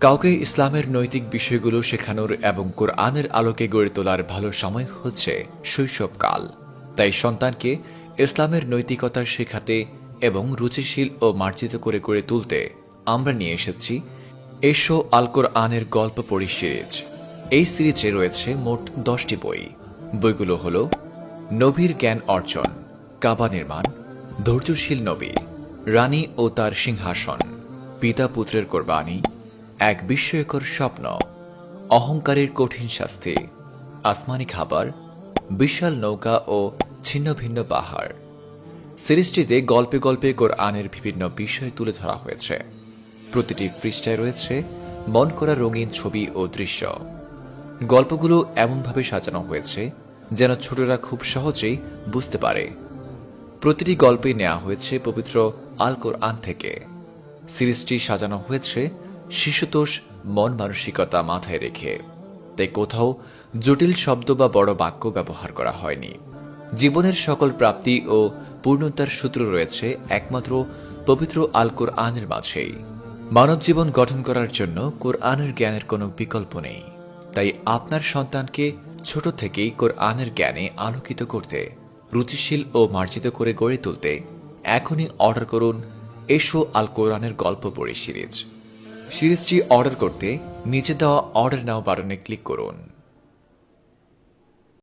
কাউকে ইসলামের নৈতিক বিষয়গুলো শেখানোর এবং কোরআনের আলোকে গড়ে তোলার ভালো সময় হচ্ছে শৈশবকাল। তাই সন্তানকে ইসলামের নৈতিকতা শেখাতে এবং রুচিশীল ও মার্জিত করে গড়ে তুলতে আমরা নিয়ে এসেছি এসো আল কোরআনের গল্প পড়ি সিরিজ। এই সিরিজে রয়েছে মোট 10টি বই। বইগুলো হল নবীর জ্ঞান অর্জন, কাবা নির্মাণ, ধৈর্যশীল নবী, রানী ও তার সিংহাসন, পিতা পুত্রের কোরবানি, এক বিস্ময়কর স্বপ্ন, অহংকারের কঠিন শাস্তি, আসমানি খাবার, বিশাল নৌকা ও ছিন্ন ভিন্ন পাহাড়। সিরিজটিতে গল্পে গল্পে কোরআনের বিভিন্ন বিষয় তুলে ধরা হয়েছে। প্রতিটি পৃষ্ঠায় রয়েছে মন করা রঙিন ছবি ও দৃশ্য। গল্পগুলো এমনভাবে সাজানো হয়েছে যেন ছোটরা খুব সহজেই বুঝতে পারে। প্রতিটি গল্পে নেওয়া হয়েছে পবিত্র আল কোরআন থেকে। সিরিজটি সাজানো হয়েছে শিশুতোষ মন মানসিকতা মাথায় রেখে, তাই কোথাও জটিল শব্দ বা বড় বাক্য ব্যবহার করা হয়নি। জীবনের সকল প্রাপ্তি ও পূর্ণতার সূত্র রয়েছে একমাত্র পবিত্র আল কোরআনের মাঝেই। মানব জীবন গঠন করার জন্য কোরআনের জ্ঞানের কোনো বিকল্প নেই। তাই আপনার সন্তানকে ছোট থেকেই কোরআনের জ্ঞানে আলোকিত করতে, রুচিশীল ও মার্জিত করে গড়ে তুলতে এখনই অর্ডার করুন এসো আল কোরআনের গল্প পড়ি সিরিজ। সিরিজটি অর্ডার করতে নিচে দেওয়া অর্ডার নাও বাটনে ক্লিক করুন।